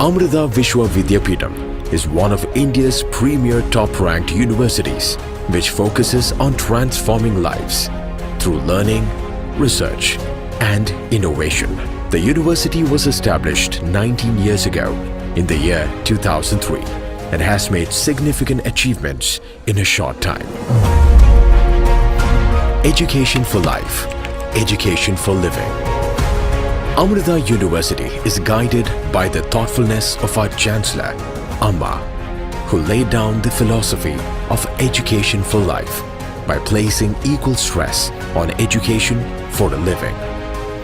Amrita Vishwa Vidyapeetham is one of India's premier top-ranked universities, which focuses on transforming lives through learning, research, and innovation. The university was established 19 years ago in the year 2003 and has made significant achievements in a short time. Education for life, education for living. Amrita University is guided by the thoughtfulness of our Chancellor, Amma, who laid down the philosophy of education for life by placing equal stress on education for a living.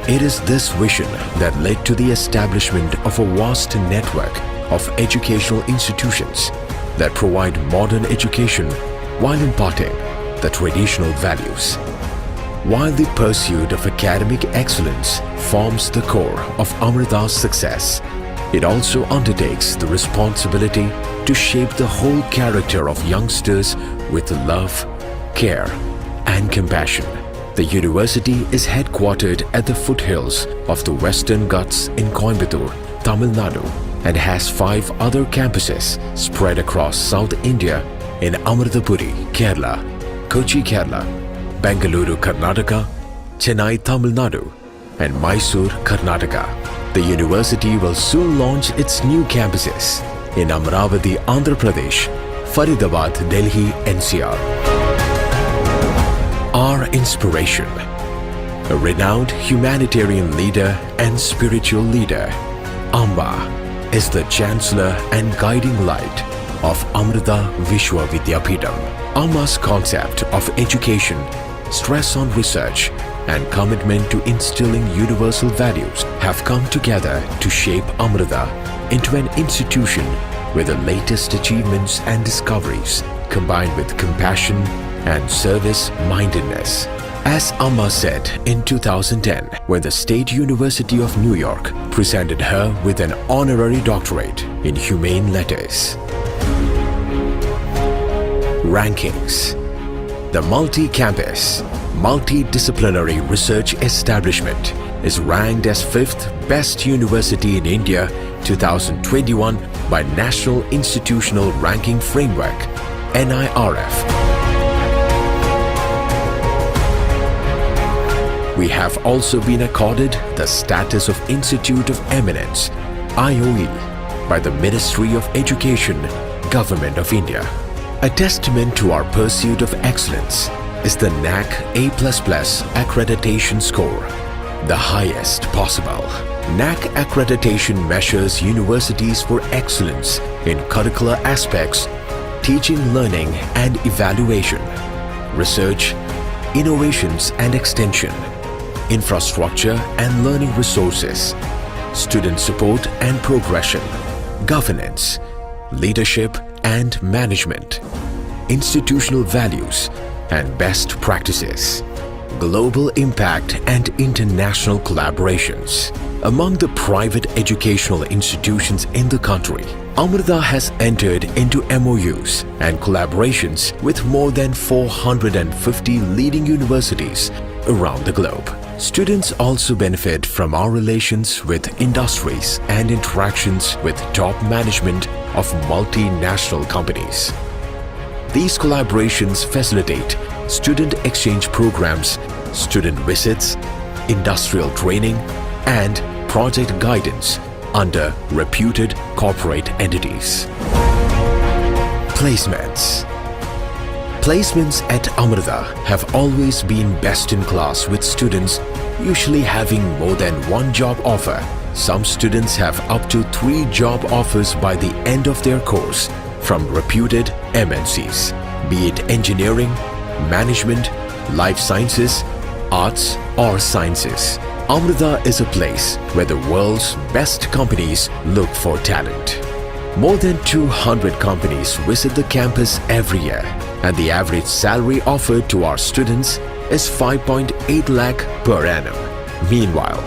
It is this vision that led to the establishment of a vast network of educational institutions that provide modern education while imparting the traditional values. While the pursuit of academic excellence forms the core of Amrita's success, it also undertakes the responsibility to shape the whole character of youngsters with love, care, and compassion. The university is headquartered at the foothills of the Western Ghats in Coimbatore, Tamil Nadu, and has 5 other campuses spread across South India in Amrithapuri, Kerala, Kochi, Kerala, Bengaluru, Karnataka, Chennai, Tamil Nadu, and Mysore, Karnataka. The university will soon launch its new campuses in Amravati, Andhra Pradesh, Faridabad, Delhi, NCR. Our inspiration, a renowned humanitarian leader and spiritual leader, Amba is the Chancellor and guiding light of Amrita Vishwa Vidyapeetham. Amma's concept of education, stress on research, and commitment to instilling universal values have come together to shape Amrita into an institution where the latest achievements and discoveries combined with compassion and service-mindedness. As Amma said in 2010, when the State University of New York presented her with an honorary doctorate in Humane Letters. Rankings. The multi-campus, multidisciplinary research establishment is ranked as 5th best university in India 2021 by National Institutional Ranking Framework, NIRF. We have also been accorded the status of Institute of Eminence, IOE, by the Ministry of Education, Government of India. A testament to our pursuit of excellence is the NAC A++ accreditation score, the highest possible. NAC accreditation measures universities for excellence in curricular aspects, teaching, learning and evaluation, research, innovations and extension, infrastructure and learning resources, student support and progression, governance, leadership and management, institutional values and best practices, global impact and international collaborations. Among the private educational institutions in the country, Amrita has entered into MOUs and collaborations with more than 450 leading universities around the globe. Students also benefit from our relations with industries and interactions with top management of multinational companies. These collaborations facilitate student exchange programs, student visits, industrial training, and project guidance under reputed corporate entities. Placements. Placements at Amrita have always been best in class, with students usually having more than 1 job offer. Some students have up to 3 job offers by the end of their course from reputed MNCs, be it engineering, management, life sciences, arts or sciences. Amrita is a place where the world's best companies look for talent. More than 200 companies visit the campus every year, and the average salary offered to our students is 5.8 lakh per annum. Meanwhile,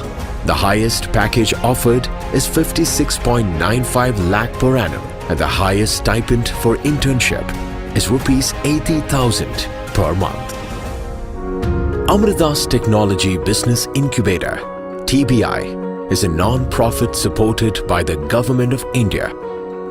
the highest package offered is 56.95 lakh per annum, and the highest stipend for internship is rupees 80,000 per month. Amrita's Technology Business Incubator, TBI, is a non-profit supported by the Government of India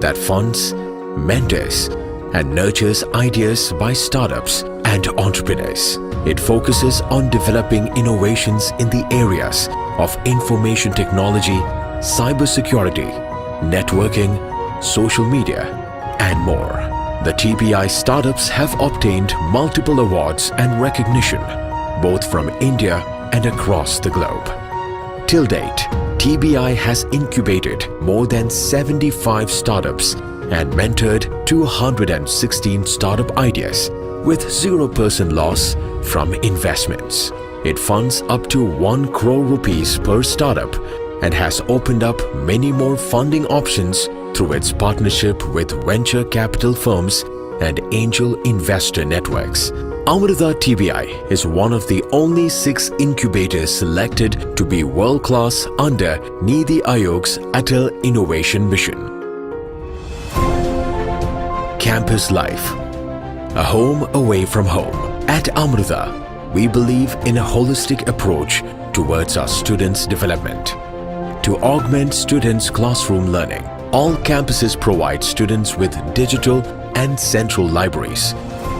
that funds, mentors, and nurtures ideas by startups and entrepreneurs. It focuses on developing innovations in the areas of information technology, cybersecurity, networking, social media, and more. The TBI startups have obtained multiple awards and recognition, both from India and across the globe. Till date, TBI has incubated more than 75 startups and mentored 216 startup ideas with 0% loss from investments. It funds up to 1 crore rupees per startup and has opened up many more funding options through its partnership with venture capital firms and angel investor networks. Amruta TBI is one of the only 6 incubators selected to be world-class under Niti Aayog's Atal Innovation Mission. Campus life, a home away from home. At Amruta, we believe in a holistic approach towards our students' development. To augment students' classroom learning, all campuses provide students with digital and central libraries,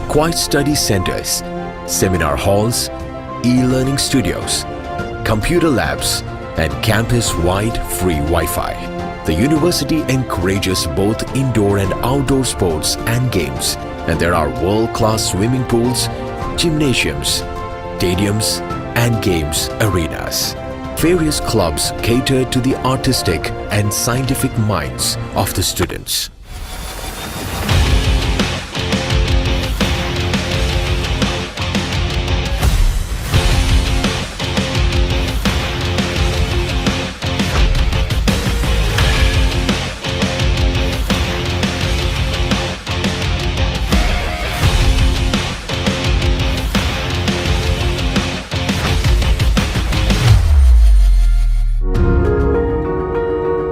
quiet study centers, seminar halls, e-learning studios, computer labs, and campus-wide free Wi-Fi. The university encourages both indoor and outdoor sports and games, and there are world-class swimming pools, gymnasiums, stadiums, and games arenas. Various clubs cater to the artistic and scientific minds of the students.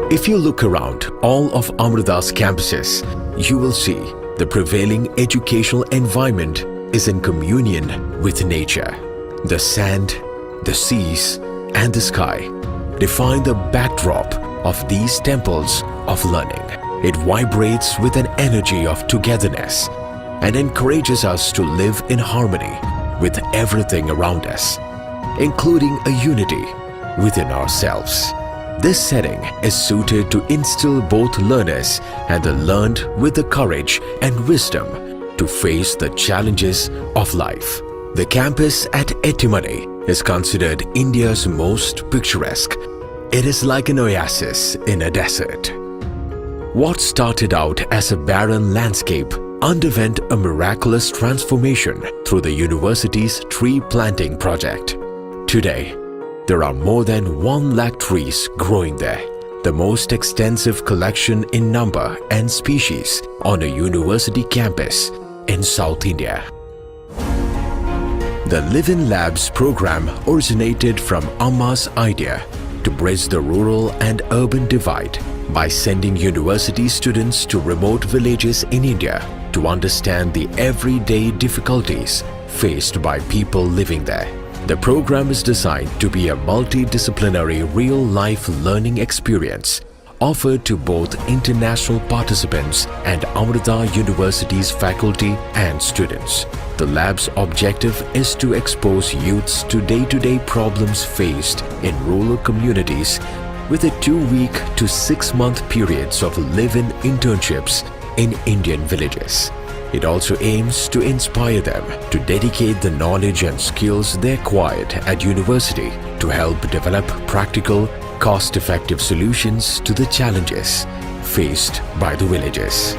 If you look around all of Amruta's campuses, you will see the prevailing educational environment is in communion with nature. The sand, the seas, and the sky define the backdrop of these temples of learning. It vibrates with an energy of togetherness and encourages us to live in harmony with everything around us, including a unity within ourselves. This setting is suited to instill both learners and the learned with the courage and wisdom to face the challenges of life. The campus at Ettimadi is considered India's most picturesque. It is like an oasis in a desert. What started out as a barren landscape underwent a miraculous transformation through the university's tree planting project. Today, there are more than 1 lakh trees growing there, the most extensive collection in number and species on a university campus in South India. The Live-in Labs program originated from Amma's idea to bridge the rural and urban divide by sending university students to remote villages in India to understand the everyday difficulties faced by people living there. The program is designed to be a multidisciplinary real-life learning experience offered to both international participants and Amruta University's faculty and students. The lab's objective is to expose youths to day-to-day problems faced in rural communities with a 2-week to 6-month periods of live-in internships in Indian villages. It also aims to inspire them to dedicate the knowledge and skills they acquired at university to help develop practical, cost-effective solutions to the challenges faced by the villages.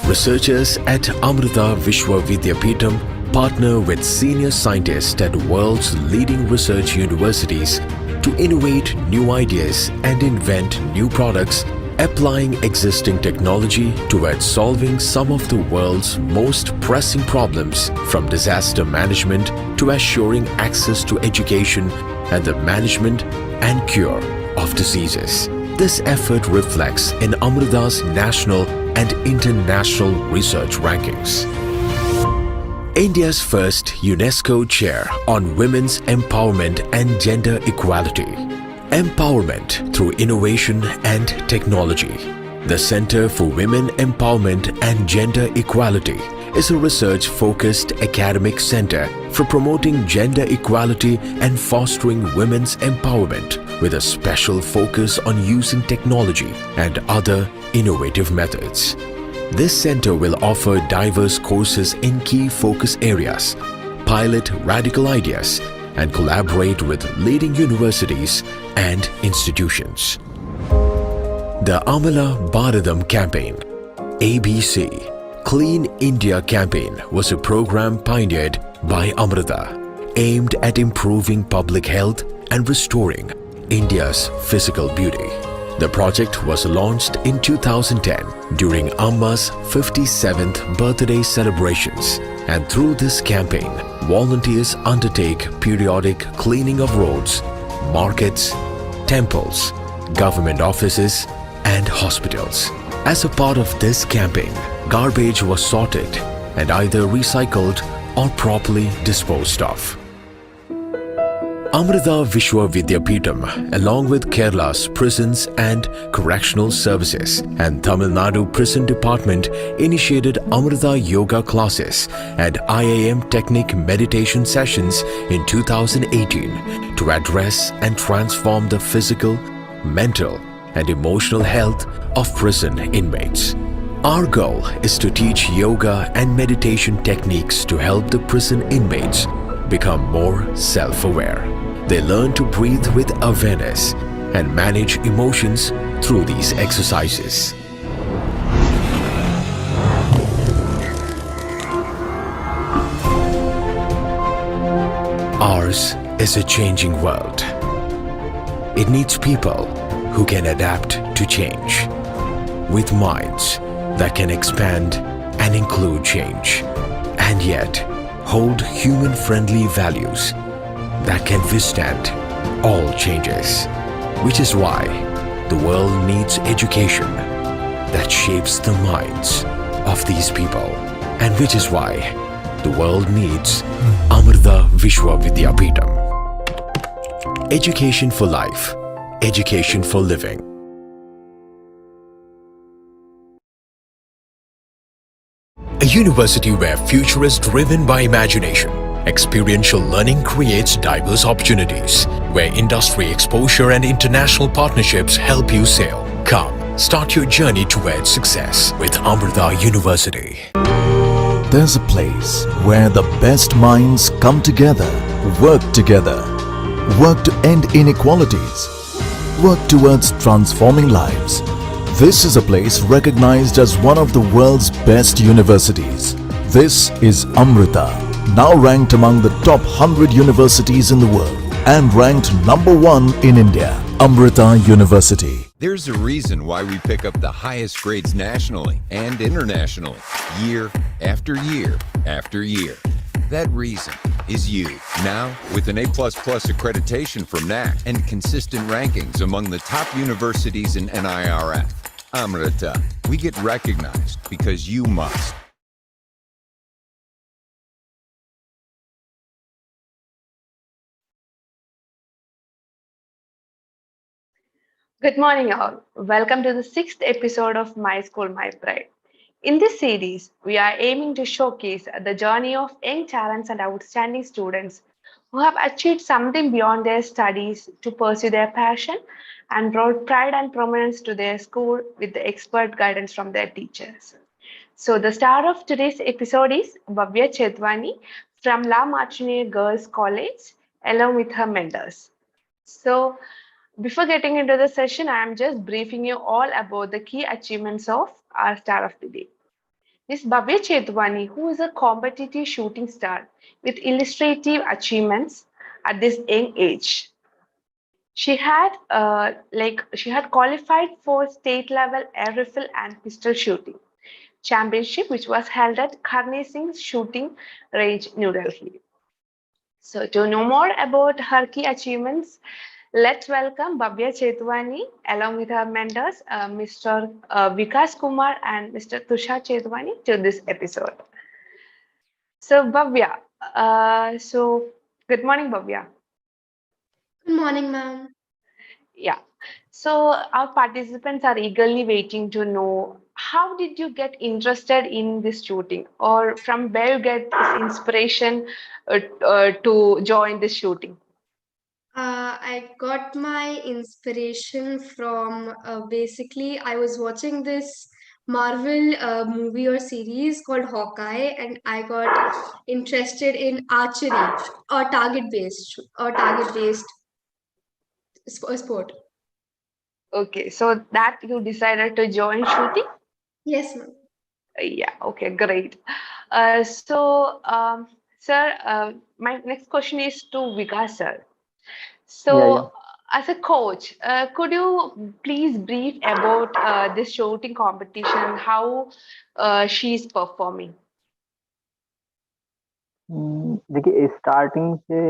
Researchers at Amruta Vishwa Vidyapeetham partner with senior scientists at world's leading research universities to innovate new ideas and invent new products, applying existing technology towards solving some of the world's most pressing problems, from disaster management to assuring access to education and the management and cure of diseases. This effort reflects in Amruta's national and international research rankings. India's first UNESCO Chair on Women's Empowerment and Gender Equality. Empowerment through Innovation and Technology. The Center for Women Empowerment and Gender Equality is a research-focused academic center for promoting gender equality and fostering women's empowerment with a special focus on using technology and other innovative methods. This center will offer diverse courses in key focus areas, pilot radical ideas, and collaborate with leading universities and institutions. The Amala Bharadam Campaign, ABC, Clean India Campaign was a program pioneered by Amrita, aimed at improving public health and restoring India's physical beauty. The project was launched in 2010 during Amma's 57th birthday celebrations, and through this campaign, volunteers undertake periodic cleaning of roads, markets, temples, government offices, and hospitals. As a part of this campaign, garbage was sorted and either recycled or properly disposed of. Amrita Vishwa Vidyapeetham, along with Kerala's Prisons and Correctional Services and Tamil Nadu Prison Department, initiated Amrita Yoga classes and IIM Technique meditation sessions in 2018 to address and transform the physical, mental, and emotional health of prison inmates. Our goal is to teach yoga and meditation techniques to help the prison inmates become more self-aware. They learn to breathe with awareness and manage emotions through these exercises. Ours is a changing world. It needs people who can adapt to change, with minds that can expand and include change, and yet hold human-friendly values that can withstand all changes. Which is why the world needs education that shapes the minds of these people, and which is why the world needs Amrita Vishwa Vidyapeetham. Education for life, education for living. A university where future is driven by imagination. Experiential learning creates diverse opportunities, where industry exposure and international partnerships help you sail. Come, start your journey towards success with Amrita University. There's a place where the best minds come together, work to end inequalities, work towards transforming lives. This is a place recognized as one of the world's best universities. This is Amrita, now ranked among the top 100 universities in the world and ranked #1 in India. Amrita University. There's a reason why we pick up the highest grades nationally and internationally, year after year after year. That reason is you. Now, with an A++ accreditation from NAC and consistent rankings among the top universities in NIRF, Amrita, we get recognized because you must. Good morning, all. Welcome to the 6th episode of My School, My Pride. In this series, we are aiming to showcase the journey of young talents and outstanding students who have achieved something beyond their studies to pursue their passion and brought pride and prominence to their school with the expert guidance from their teachers. So, the star of today's episode is Bhavya Chetwani from La Martiniere Girls College, along with her mentors. So, before getting into the session, I am just briefing you all about the key achievements of our star of the day. Miss Bhavya Chetwani, who is a competitive shooting star with illustrative achievements at this young age. She had qualified for state level air rifle and pistol shooting championship, which was held at Karni Singh Shooting Range, New Delhi. So, to know more about her key achievements, let's welcome Bhavya Chetwani along with her mentors, Mr. Vikas Kumar and Mr. Tushar Chetwani, to this episode. So Bhavya, good morning, Bhavya. Good morning, ma'am. Yeah. So our participants are eagerly waiting to know how did you get interested in this shooting, or from where you get this inspiration to join this shooting? I got my inspiration from basically, I was watching this Marvel movie or series called Hawkeye, and I got interested in archery or target based sport. Okay, so that you decided to join shooting? Yes, ma'am. Yeah, okay, great. Sir, my next question is to Vikas, sir. Yeah, yeah. So, as a coach, could you please brief about this shooting competition, how she is performing? देखिए starting से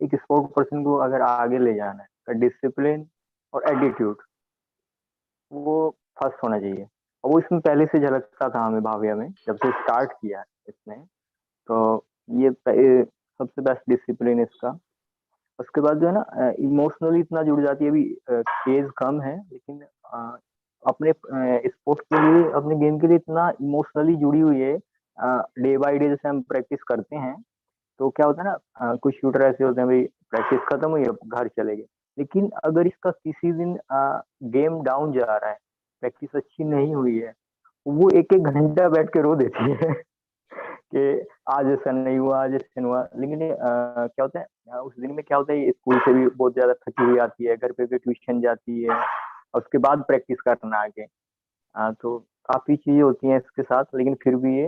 एक sport person को अगर आगे ले जाना है तो डिसिप्लिन और एटीट्यूड वो फर्स्ट होना चाहिए और वो इसमें पहले से झलकता था हमें भाविया में जब से स्टार्ट किया इसने तो ये सबसे बेस्ट डिसिप्लिन इसका उसके बाद जो है ना इमोशनली इतना जुड़ जाती है अभी एज कम है लेकिन अपने स्पोर्ट के लिए अपने गेम के लिए इतना इमोशनली जुड़ी हुई है डे बाय डे जैसे हम प्रैक्टिस करते हैं तो क्या होता है ना कुछ शूटर ऐसे होते हैं भाई प्रैक्टिस खत्म हुई अब घर चले गए लेकिन अगर इसका किसी दिन गेम डाउन जा रहा है प्रैक्टिस अच्छी नहीं हुई है वो एक एक घंटा बैठ के रो देती है कि आज ऐसा नहीं हुआ आज ऐसा नहीं हुआ लेकिन क्या होता है उस दिन में क्या होता है स्कूल से भी बहुत ज्यादा थकी हुई आती है घर पे भी ट्यूशन जाती है और उसके बाद प्रैक्टिस करना आगे तो काफी चीजें होती हैं इसके साथ लेकिन फिर भी ये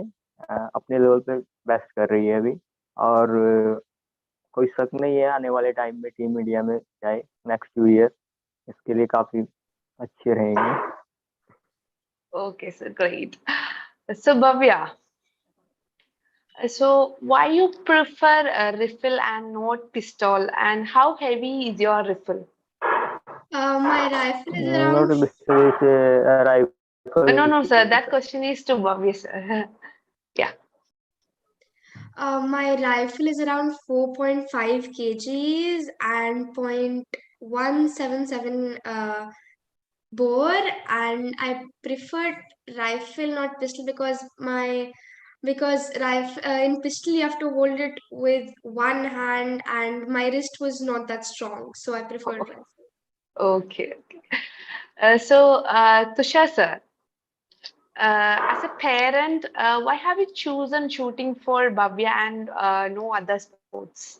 अपने लेवल पे बेस्ट कर रही है अभी और कोई शक नहीं है आने वाले टाइम में टीम इंडिया में जाए नेक्स्ट 2 ईयर इसके लिए काफी अच्छे रहेंगे Okay, so great. So, Bhavya, so why you prefer a rifle and not pistol, and how heavy is your rifle? My rifle is around. Note rifle No, no, sir, that question is to Bhavya, sir. Yeah. My rifle is around 4.5 kgs and 0.177 bore, and I preferred rifle, not pistol, because in pistol you have to hold it with one hand, and my wrist was not that strong, so I preferred rifle. Okay. Okay. Tushar, sir, as a parent, why have you chosen shooting for Bhavya and no other sports?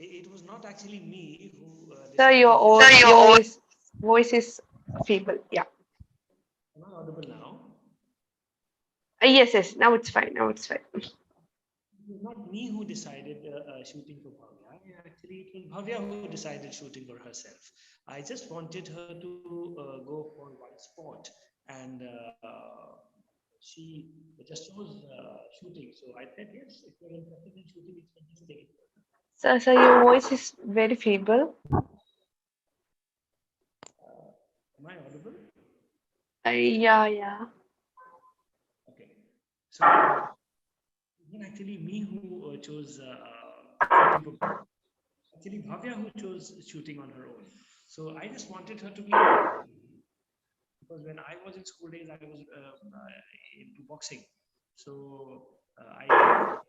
It was not actually me who Sir, decided. your voice is feeble. Yeah. Am I audible now? Yes, yes. Now it's fine. Now it's fine. It was not me who decided shooting for Bhavya. Actually, it was Bhavya who decided shooting for herself. I just wanted her to go for one sport, and she just chose shooting. So I said, yes, if you're interested in shooting, it's fantastic. Sir, your voice is very feeble. Am I audible? Yeah, yeah. Okay. So it wasn't actually me who chose shooting for actually Bhavya who chose shooting on her own. So I just wanted her to be because when I was in school days, I was into boxing. So I wanted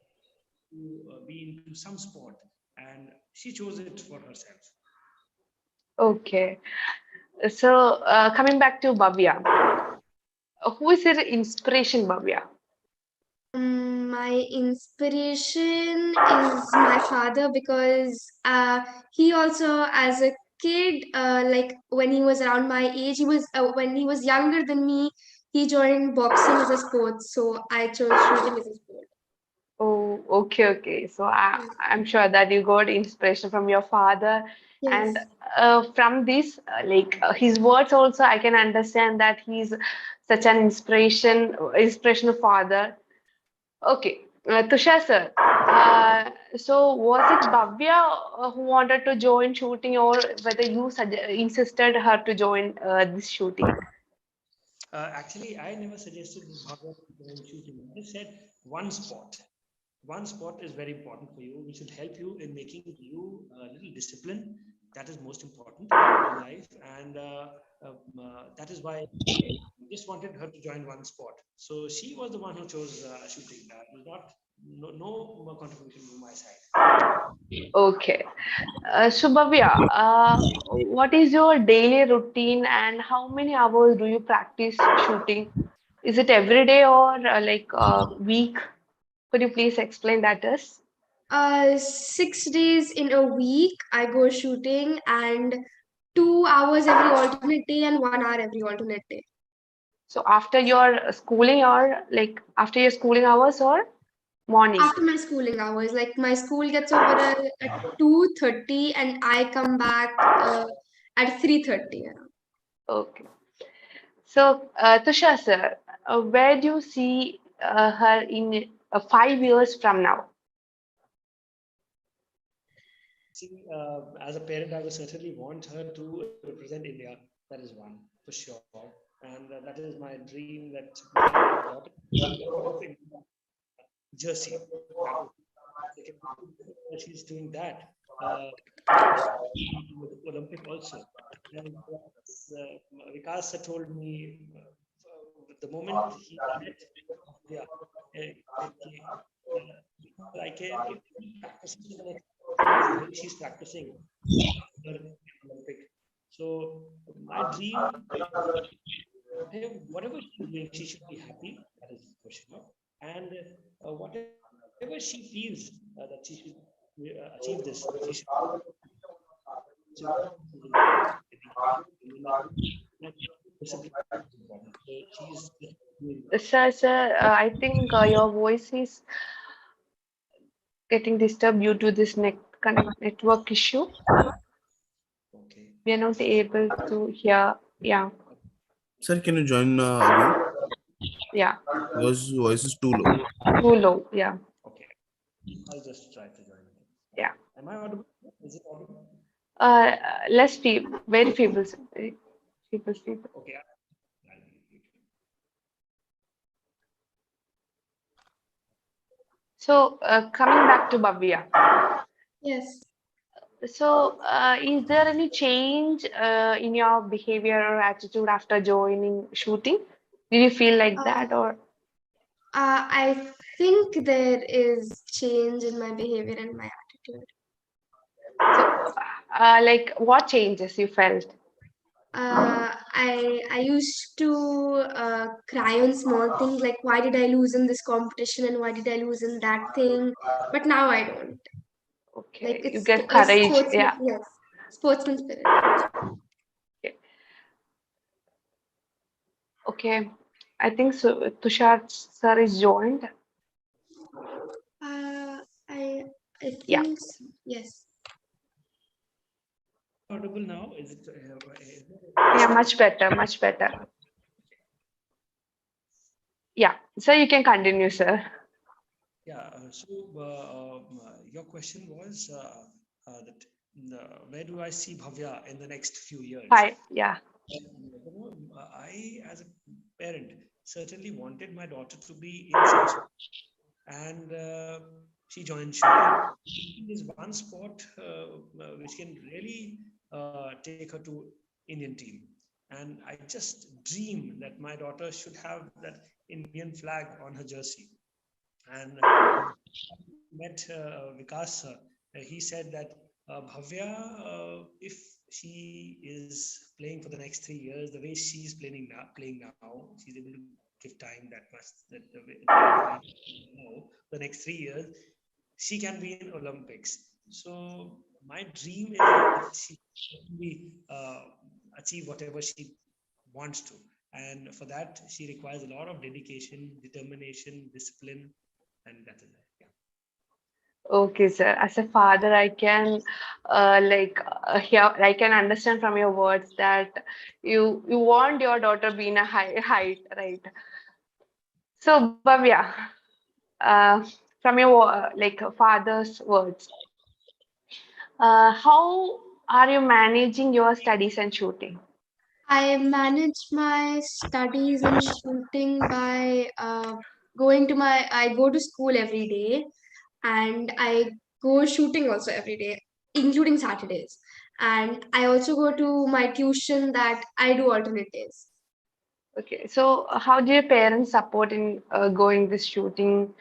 to be into some sport, and she chose it for herself. Okay. So, coming back to Bhavya, who is your inspiration, Bhavya? My inspiration is my father because he also, as a kid, like when he was around my age, when he was younger than me, he joined boxing as a sport. So I chose shooting as a sport. Oh, okay, okay. So I'm sure that you got inspiration from your father, and Yes. from this, his words also, I can understand that he's such an inspirational father. Okay, Tushar sir, So was it Bhavya who wanted to join shooting, or whether you insisted her to join this shooting? Actually, I never suggested Bhavya to join shooting. I just said one sport. One sport is very important for you, which will help you in making you a little disciplined. That is most important in life, and that is why I just wanted her to join one sport. So she was the one who chose shooting. It was not no contribution from my side. Okay. So Bhavya, what is your daily routine and how many hours do you practice shooting? Is it every day or like a week? Could you please explain that us? 6 days in a week, I go shooting, and 2 hours every alternate day and 1 hour every alternate day. So after your schooling, or like after your schooling hours, or morning? After my schooling hours, like my school gets over at 2:30, and I come back at 3:30. Okay. So, Tushar sir, where do you see her in 5 years from now? See, as a parent, I would certainly want her to represent India. That is one for sure, and that is my dream. That my daughter jersey. She's doing that. Olympic also. And Vikas had told me the moment he met, yeah, like if he practices for the next she's practicing for Olympic. So my dream, whatever she's doing, she should be happy. That is for sure. And whatever she feels that she should achieve this, she should. Sir, I think your voice is getting disturbed due to this network issue. Okay. We are not able to hear. Yeah, Sir, can you join again? yeah, Because voice is too low. too low. Yeah, Okay. I'll just try to join again. yeah. Am I audible? Is it audible? Less feeble, very feeble, sir. Very feeble. Okay. So, coming back to Bhavya. Yes. So, is there any change in your behavior or attitude after joining shooting? Did you feel like Uh, that, or I think there is change in my behavior and my attitude. so, like what changes you felt? I used to cry on small things like why did I lose in this competition and why did I lose in that thing, but now I don't. Like Okay, you it's get a courage. Yeah. yes, sportsman spirit. Okay. Okay. I think so. Tushar sir is joined. I Yeah. think so. Yes. Audible now? Is it? Yeah, much better. Much better. Yeah. So you can continue, sir. Yeah. So your question was that where do I see Bhavya in the next few years? Hi. Yeah. I, as a parent, certainly wanted my daughter to be in some sport, and she joined shooting. Shooting is one sport which can really take her to Indian team. And I just dream that my daughter should have that Indian flag on her jersey. And met Vikas, he said that Bhavya, if she is playing for the next 3 years, the way she's playing now, she's able to give time that much. That the way, now, the next 3 years, she can be in Olympics. So my dream is that she can achieve whatever she wants to. And for that, she requires a lot of dedication, determination, discipline, and that is it. Yeah. Okay, sir. As a father, I can hear, I can understand from your words that you want your daughter be in a high height, right? So, Bhavya, uh, from your father's words, how are you managing your studies and shooting? I manage my studies and shooting by I go to school every day, and I go shooting also every day, including Saturdays. And I also go to my tuition that I do alternate days. Okay, so how do your parents support in going this shooting?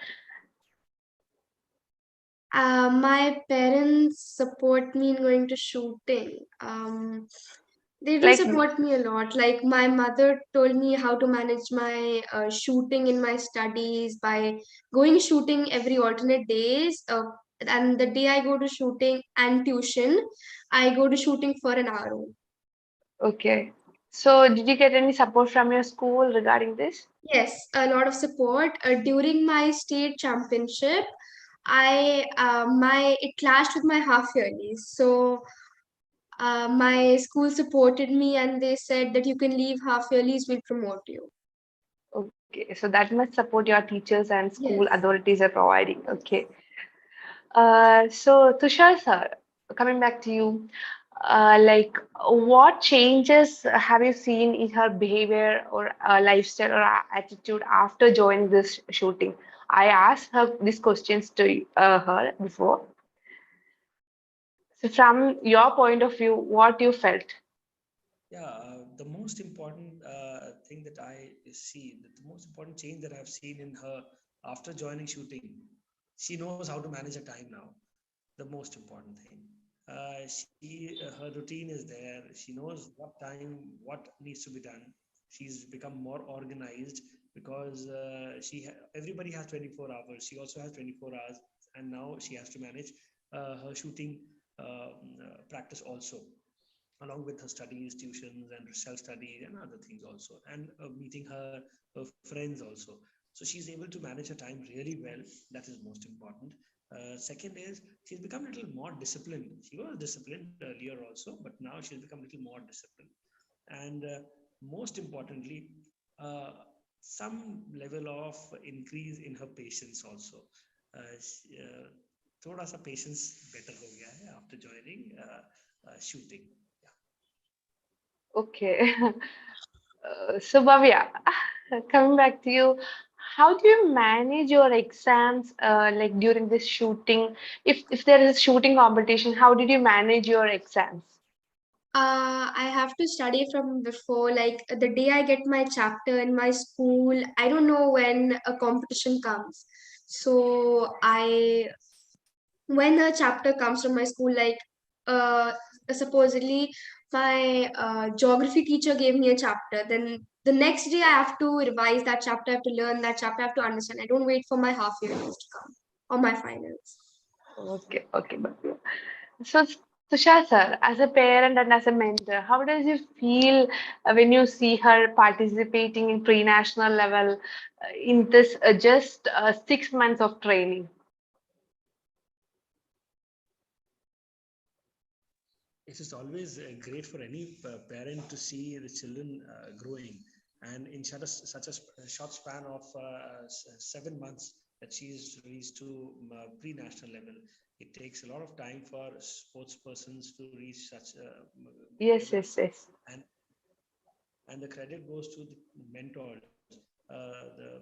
My parents support me in going to shooting. They do Like, support me a lot. Like my mother told me how to manage my shooting in my studies by going shooting every alternate days. And the day I go to shooting and tuition, I go to shooting for an hour. okay. So did you get any support from your school regarding this? Yes, a lot of support. During my state championship, I my it clashed with my half yearlies. So my school supported me and they said that you can leave half yearlies, we'll promote you. Okay, so that must support your teachers and school Yes. authorities are providing. Yes. Okay. So Tushar sir, coming back to you, what changes have you seen in her behavior or lifestyle or attitude after joining this shooting? I asked her these questions to her before. So from your point of view, what you felt? Yeah, the most important thing that I see, the most important change that I've seen in her after joining shooting, she knows how to manage her time now. The most important thing. Her routine is there. She knows what time, what needs to be done. She's become more organized because everybody has 24 hours. She also has 24 hours, and now she has to manage her shooting practice also, along with her studies, tuitions, and self-study and other things also, and meeting her friends also. So she's able to manage her time really well. That is most important. Second is she's become a little more disciplined. She was disciplined earlier also, but now she's become a little more disciplined. And most importantly, uh, some level of increase in her patience also. थोड़ा सा patience better हो गया है after joining shooting. Okay. So Bhavya, coming back to you, how do you manage your exams like during this shooting? If there is a shooting competition, how did you manage your exams? I have to study from before, like the day I get my chapter in my school, I don't know when a competition comes. So when a chapter comes from my school, like uh, supposedly my geography teacher gave me a chapter, then the next day I have to revise that chapter, I have to learn that chapter, I have to understand. I don't wait for my half yearlies to come or my finals. Okay, okay, Bhavya. So Tushar sir, as a parent and as a mentor, how does you feel when you see her participating in pre-national level in this just 6 months of training? It is always great for any parent to see the children growing, and in such a short span of 7 months that she's reached to pre-national level. It takes a lot of time for sports persons to reach such Yes, level, yes, yes. and the credit goes to the mentors. The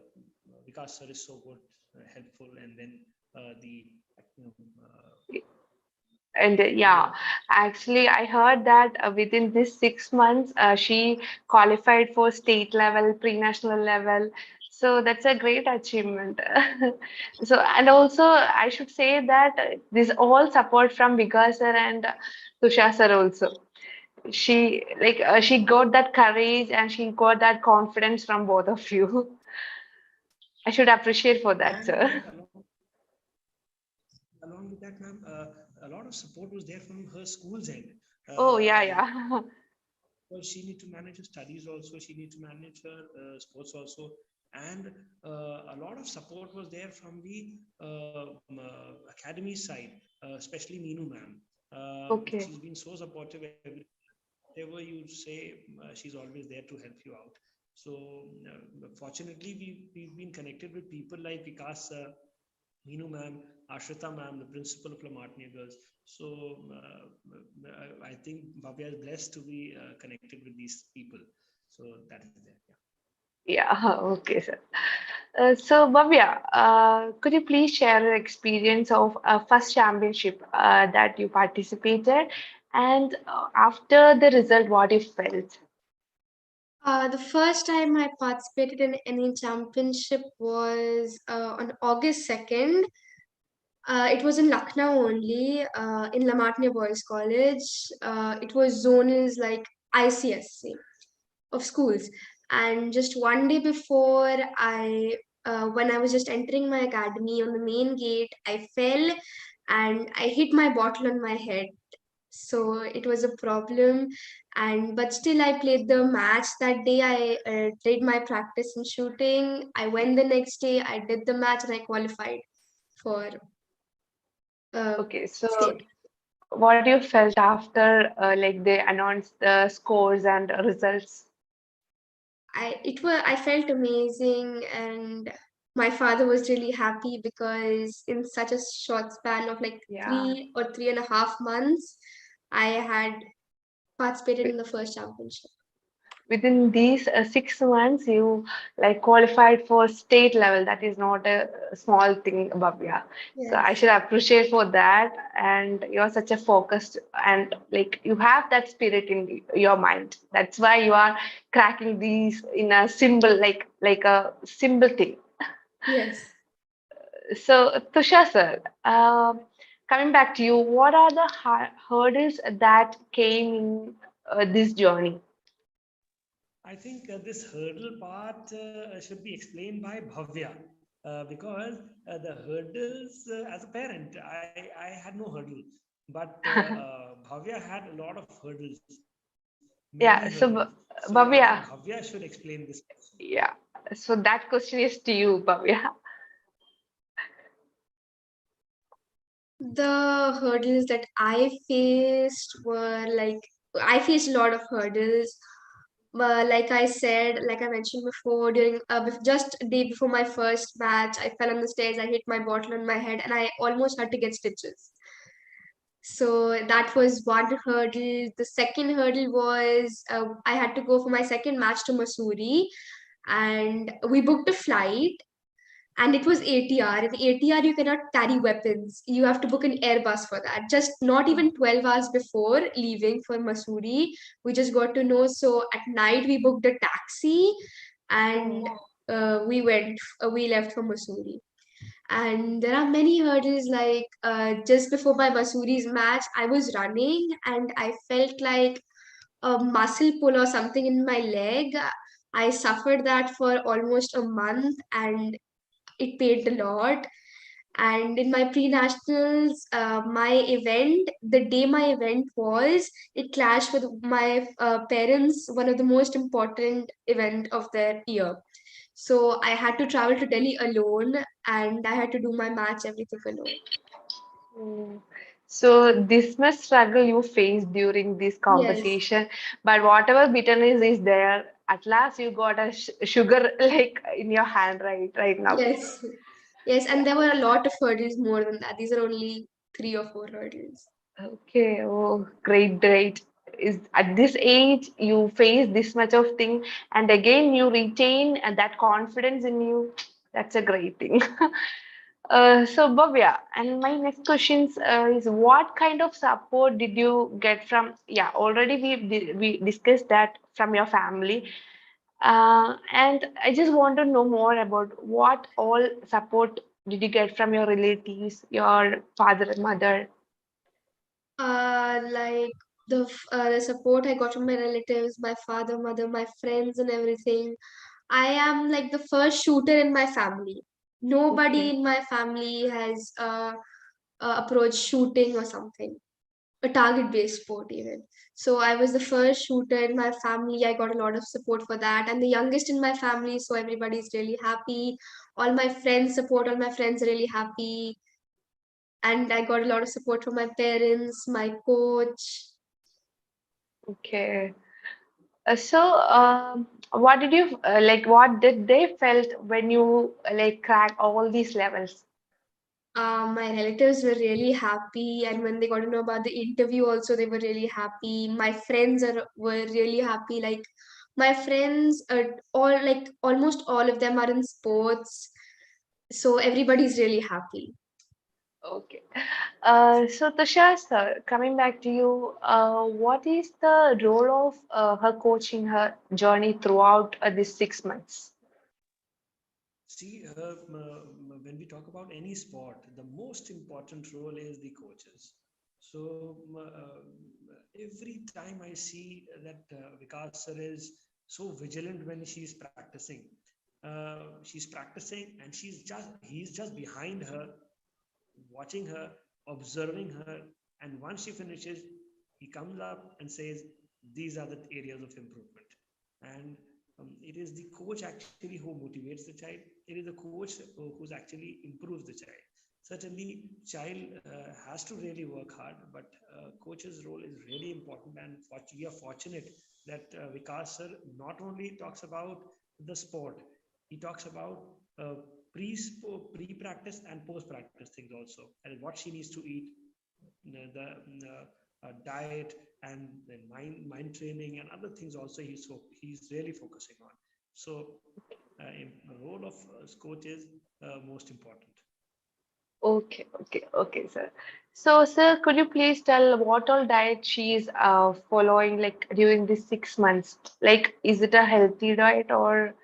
Vikas sir is so good, helpful, and then the you know, And yeah, everyone. actually, I heard that within this 6 months, she qualified for state level, pre-national level. So that's a great achievement. So, and also, I should say that this all support from Vikas sir and Tushar sir also. She got that courage and she got that confidence from both of you. I should appreciate for that, And sir. along with that, ma'am, a lot of support was there from her school's end. Oh, yeah, Uh, yeah. because she need to manage her studies also, she need to manage her sports also, and a lot of support was there from the academy side, especially Meenu ma'am. Okay. She's been so supportive. Whatever you say, she's always there to help you out. So fortunately, we've been connected with people like Vikas, Meenu ma'am, Ashrita ma'am, the principal of La Martiniere Girls. So I think Bhavya is blessed to be connected with these people. So that is there. Yeah. Yeah, okay, sir. So, Bhavya, could you please share your experience of first championship that you participated, and after the result, what you felt? The first time I participated in any championship was on August 2nd. It was in Lucknow only, in La Martiniere Boys College. It was zonals like ICSC of schools. And just one day before, when I was just entering my academy on the main gate, I fell and I hit my bottle on my head. So it was a problem, and but still I played the match that day. I did my practice in shooting. I went the next day. I did the match and I qualified for Okay, so state. what you felt after like they announced the scores and results? I felt amazing, and my father was really happy because in such a short span of like Yeah. 3 or 3.5 months, I had participated in the first championship. Within these 6 months you like qualified for state level. That is not a small thing, Bhavya. So I Yes. should appreciate for that. And you're such a focused, and like you have that spirit in your mind. That's why you are cracking these in a symbol, like a symbol thing. Yes. So Tushar sir, coming back to you, what are the hurdles that came in this journey? I think this hurdle part should be explained by Bhavya because the hurdles, as a parent, I had no hurdle, but Bhavya had a lot of hurdles, many Yeah, so hurdles. So I think Bhavya, Bhavya should explain this. yeah. So that question is to you, Bhavya. The hurdles that I faced were like I faced a lot of hurdles. Like I said, like I mentioned before, during just a day before my first match, I fell on the stairs. I hit my bottle on my head, and I almost had to get stitches. So that was one hurdle. The second hurdle was I had to go for my second match to Missouri, and we booked a flight and it was ATR. In ATR, you cannot carry weapons. You have to book an Airbus for that. Just not even 12 hours before leaving for Missouri, we just got to know. So at night, we booked a taxi and Oh, we left for Missouri. And there are many hurdles like just before my Missouri's match, I was running and I felt like a muscle pull or something in my leg. I suffered that for almost a month and it paid a lot. And in my pre-nationals, my event, the day my event was, it clashed with my parents, one of the most important event of their year. So I had to travel to Delhi alone, and I had to do my match, everything alone. mm. So this much struggle you faced during this Yes, conversation, but whatever bitterness is there, at last you got a sugar like in your hand right now. yes, yes. And there were a lot of hurdles more than that. These are only 3 or 4 hurdles. Okay, oh, great, great. Is at this age you face this much of thing, and again you retain that confidence in you. That's a great thing. So Bhavya, and my next question is what kind of support did you get from? Yeah, already we discussed that from your family, and I just want to know more about what all support did you get from your relatives, your father and mother? Like the support I got from my relatives, my father, mother, my friends, and everything. I am like the first shooter in my family. Nobody Okay. in my family has approached shooting or something, a target-based sport even. So I was the first shooter in my family. I got a lot of support for that. I'm the youngest in my family, so everybody's really happy. All my friends support. All my friends are really happy, and I got a lot of support from my parents, my coach. Okay. So, what did you like? What did they felt when you like crack all these levels? My relatives were really happy, and when they got to know about the interview, also they were really happy. My friends were really happy. Like my friends, all like almost all of them are in sports, so everybody's really happy. Okay. So Tushar sir, coming back to you, what is the role of her coaching her journey throughout these 6 months? See, when we talk about any sport, the most important role is the coaches. So every time I see that Vikas sir is so vigilant when she's practicing. She's practicing and he's just behind her, watching her, observing her, and once she finishes, he comes up and says, "These are the areas of improvement." And it is the coach actually who motivates the child. It is the coach who's actually improves the child. Certainly, child has to really work hard, but coach's role is really important. And we are fortunate that Vikas sir not only talks about the sport, he talks about uh, pre-practice and post-practice things also, and what she needs to eat, the diet, and the mind training and other things also. He's really focusing on. So, the role of coach is most important. Okay, sir. So, sir, could you please tell what all diet she is following like during these 6 months? Like, is it a healthy diet or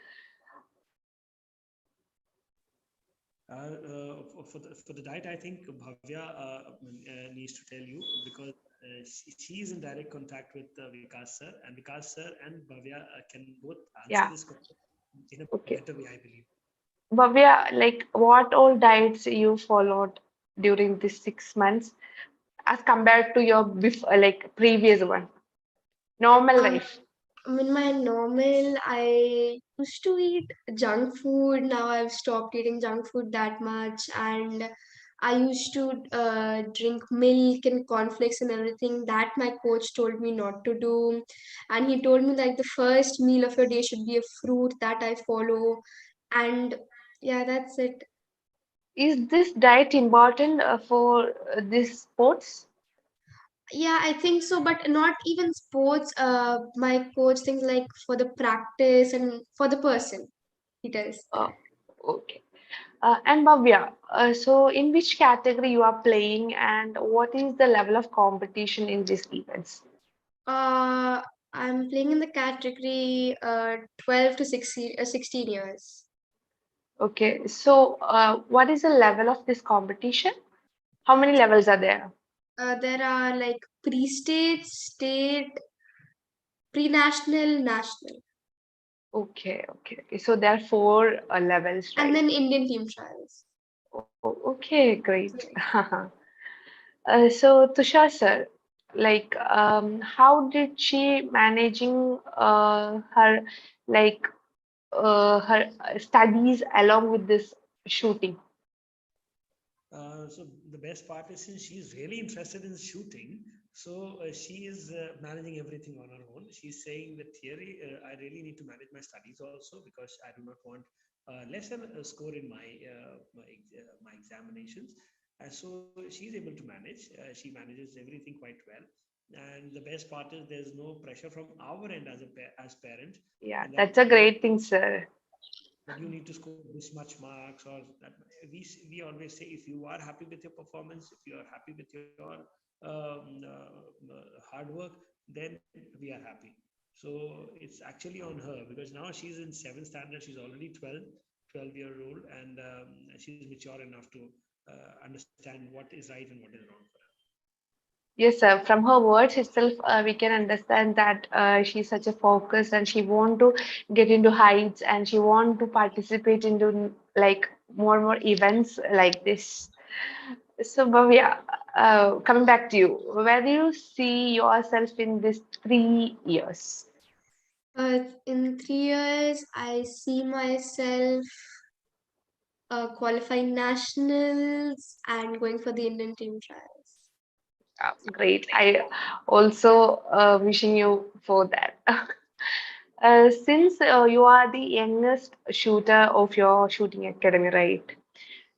For the diet, I think Bhavya needs to tell you, because she is in direct contact with Vikas sir, and Vikas sir and Bhavya can both answer yeah? this question in a Okay. better way, I believe. Bhavya, like what all diets you followed during these 6 months as compared to your before, like previous one, normal Um, life? in my normal, I used to eat junk food. Now I've stopped eating junk food that much, and I used to drink milk and cornflakes and everything. That my coach told me not to do, and he told me like the first meal of your day should be a fruit. That I follow, and yeah, that's it. Is this diet important for this sports? Yeah, I think so, but not even sports. My coach thinks like for the practice and for the person, he tells. Uh, okay. And Bhavya, so in which category you are playing and what is the level of competition in these events? Uh, I'm playing in the category 12 to 16 years. Okay, so what is the level of this competition? How many levels are there? There are like pre-state, state, pre-national, national, Okay. So there are four levels, and right? then Indian team trials. Oh, okay, great. So Tushar sir, like, how did she managing her like her studies along with this shooting? So the best part is, since she's really interested in shooting, so she is managing everything on her own. She's saying the theory, I really need to manage my studies also, because I do not want less than a score in my examinations. So she's able to manage. She manages everything quite well. And the best part is there's no pressure from our end as parents, Yeah, and that that's a great thing, sir. you need to score this much marks, or that we always say, if you are happy with your performance, if you are happy with your hard work, then we are happy. So it's actually on her, because now she's in 7th standard. She's already 12-year old, and she's mature enough to understand what is right and what is wrong for her. Yes, sir. From her words itself, we can understand that she's such a focus and she want to get into heights and she want to participate into like more and more events like this. So, Bhavya, coming back to you, where do you see yourself in these 3 years? In 3 years, I see myself qualifying nationals and going for the Indian team trials. Great. I also wishing you for that. Since you are the youngest shooter of your shooting academy, right?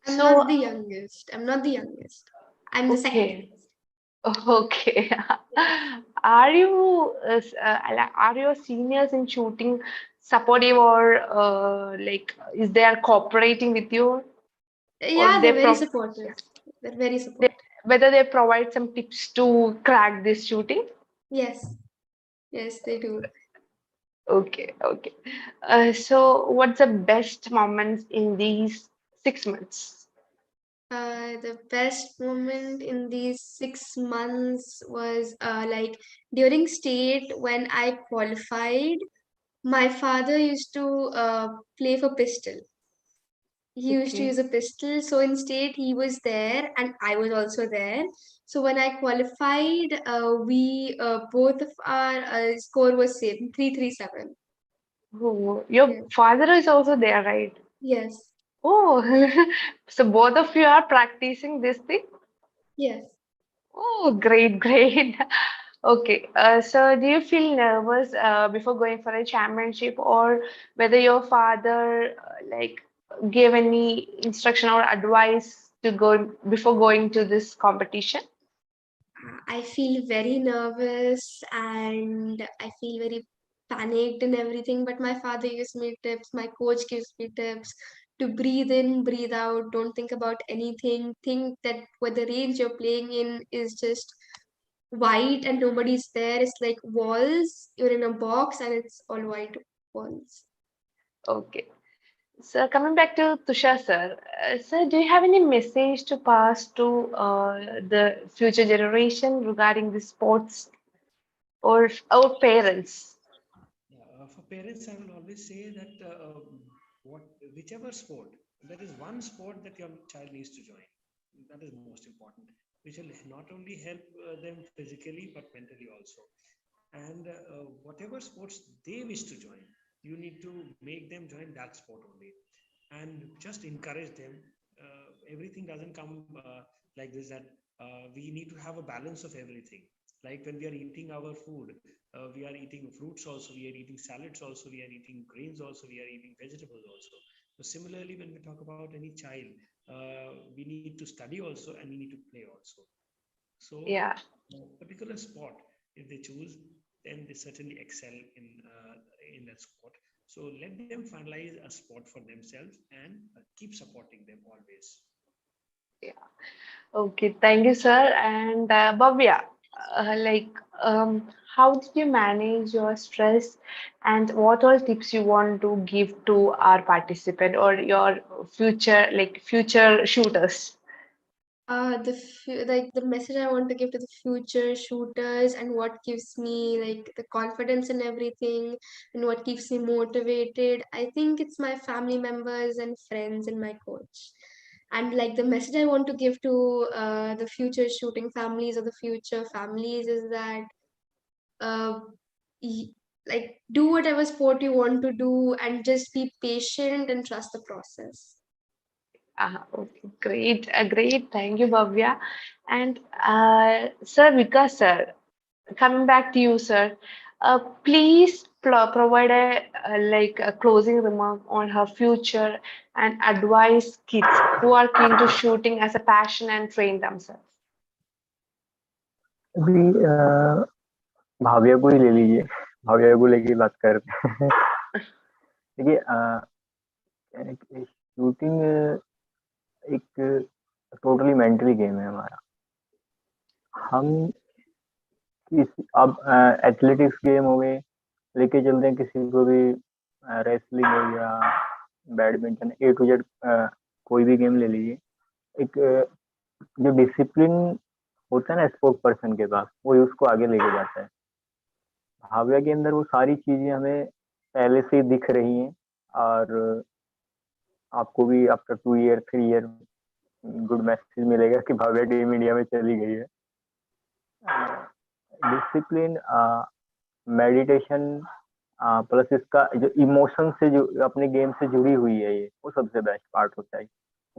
I'm So, not the youngest. I'm not the youngest. I'm the second okay. youngest. Okay. Are you are your seniors in shooting supportive or like is they are cooperating with you or Yeah, they they're very pro supportive. They're very they, supportive. whether they provide some tips to crack this shooting? Yes, yes, they do. Okay, okay. So what's the best moments in these 6 months? The best moment in these 6 months was like during state when I qualified. My father used to play for pistol. He used to Okay. use a pistol. So in state, he was there and I was also there. So when I qualified, we both of our score was same 337. Oh, your Yes. father is also there, right? Yes. Oh, so both of you are practicing this thing? Yes. Oh, great, great. Okay, so do you feel nervous before going for a championship, or whether your father like gave any instruction or advice to go before going to this competition? I feel very nervous and I feel very panicked and everything. But my father gives me tips, my coach gives me tips to breathe in, breathe out, don't think about anything. Think that what the range you're playing in is just white and nobody's there. It's like walls, you're in a box and it's all white walls. Okay. So coming back to Tushar sir, sir, do you have any message to pass to the future generation regarding the sports or our parents? Yeah, for parents, I will always say that what whichever sport, there is one sport that your child needs to join. That is most important, which will not only help them physically but mentally also. And whatever sports they wish to join, you need to make them join that sport only, and just encourage them. Everything doesn't come like this. That we need to have a balance of everything. Like when we are eating our food, we are eating fruits also, we are eating salads also, we are eating grains also, we are eating vegetables also. So similarly, when we talk about any child, we need to study also and we need to play also. So Yeah. particular sport, if they choose, then they certainly excel in that sport. So let them finalize a sport for themselves and keep supporting them always. Okay, thank you, sir. And Bhavya, like, how did you manage your stress, and what all tips you want to give to our participant or your future, like future shooters? Like the message I want to give to the future shooters and what gives me like the confidence in everything and what keeps me motivated. I think it's my family members and friends and my coach. And like the message I want to give to the future shooting families or the future families is that uh, y- like do whatever sport you want to do and just be patient and trust the process. Okay, great, great. Thank you, Bhavya. And Sir Vikas, sir, coming back to you, sir. Please provide like a closing remark on her future and advise kids who are keen to shooting as a passion and train themselves. अभी भाविया को ही ले लीजिए, भाविया को लेके बात करते हैं। देखिए शूटिंग एक टोटली मेंटली गेम है हमारा। हम अब एथलेटिक्स गेम हो गए, लेके चलते हैं किसी को भी, रेसलिंग हो गया, बैडमिंटन, ए टू जेड, कोई भी गेम ले लीजिए। एक जो डिसिप्लिन होता है ना स्पोर्ट पर्सन के पास, वो उसको आगे लेके जाता है। भाव्या के अंदर वो सारी चीजें हमें पहले से ही दिख रही हैं, और आपको भी after 2 year 3 year good message मिलेगा कि भाव्या टीम इंडिया में चली गई है। डिसिप्लिन, मेडिटेशन, प्लस इसका जो इमोशन से जो अपने गेम से जुड़ी हुई है, ये वो सबसे बेस्ट पार्ट होता है।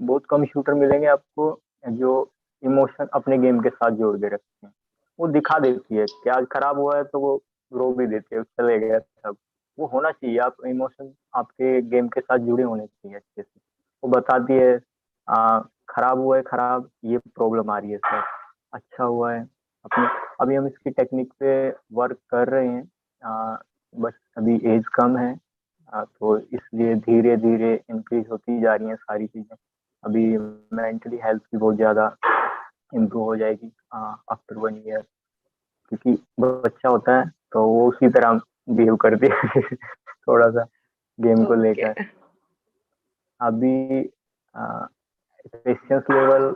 बहुत कम शूटर मिलेंगे आपको जो इमोशन अपने गेम के साथ जोड़ के रखते हैं। वो दिखा देती है कि आज खराब हुआ है तो वो रो भी देती है, चले गया सब। वो होना चाहिए, आप इमोशन आपके गेम के साथ जुड़े होने चाहिए अच्छे से। वो बताती है खराब हुआ है, खराब ये प्रॉब्लम आ रही है सर, अच्छा हुआ है अपने, अभी हम इसकी टेक्निक पे वर्क कर रहे हैं, बस अभी एज कम है, तो इसलिए धीरे धीरे इंक्रीज होती जा रही हैं सारी चीज़ें। अभी मेंटली हेल्थ भी बहुत ज़्यादा इम्प्रूव हो जाएगी आफ्टर 1 ईयर, क्योंकि बच्चा होता है तो वो उसी तरह बिहेव करती है थोड़ा सा गेम को Okay. लेकर। अभी पेशेंस लेवल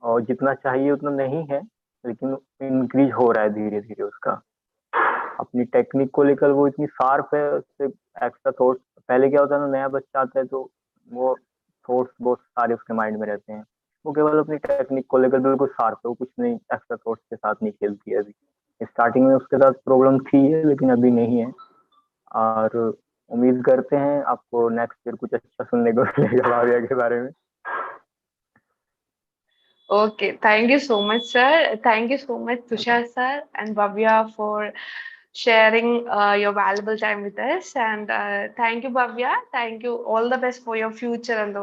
और जितना चाहिए उतना नहीं है, लेकिन इंक्रीज हो रहा है धीरे धीरे उसका। अपनी टेक्निक को लेकर वो इतनी शार्प है, उससे एक्स्ट्रा थॉट्स, पहले क्या होता है ना, नया बच्चा आता है तो वो थॉट्स बहुत सारे उसके माइंड में रहते हैं, वो केवल अपनी टेक्निक को लेकर बिल्कुल शार्प है, वो कुछ नहीं एक्स्ट्रा थॉट्स के साथ नहीं खेलती है अभी। स्टार्टिंग में उसके साथ प्रॉब्लम थी है, लेकिन अभी नहीं है, और उम्मीद करते हैं आपको नेक्स्ट ईयर कुछ अच्छा सुनने को मिलेगा भाविया के बारे में। Okay, thank you so much, sir. Thank you so much, Tushar sir and Bhavya, for sharing your valuable time with us. And thank you, Bhavya. Thank you. All the best for your future and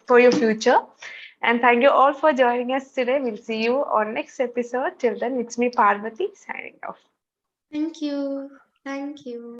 for your future. And thank you all for joining us today. We'll see you on next episode. Till then, it's me, Parvati, signing off. Thank you. Thank you.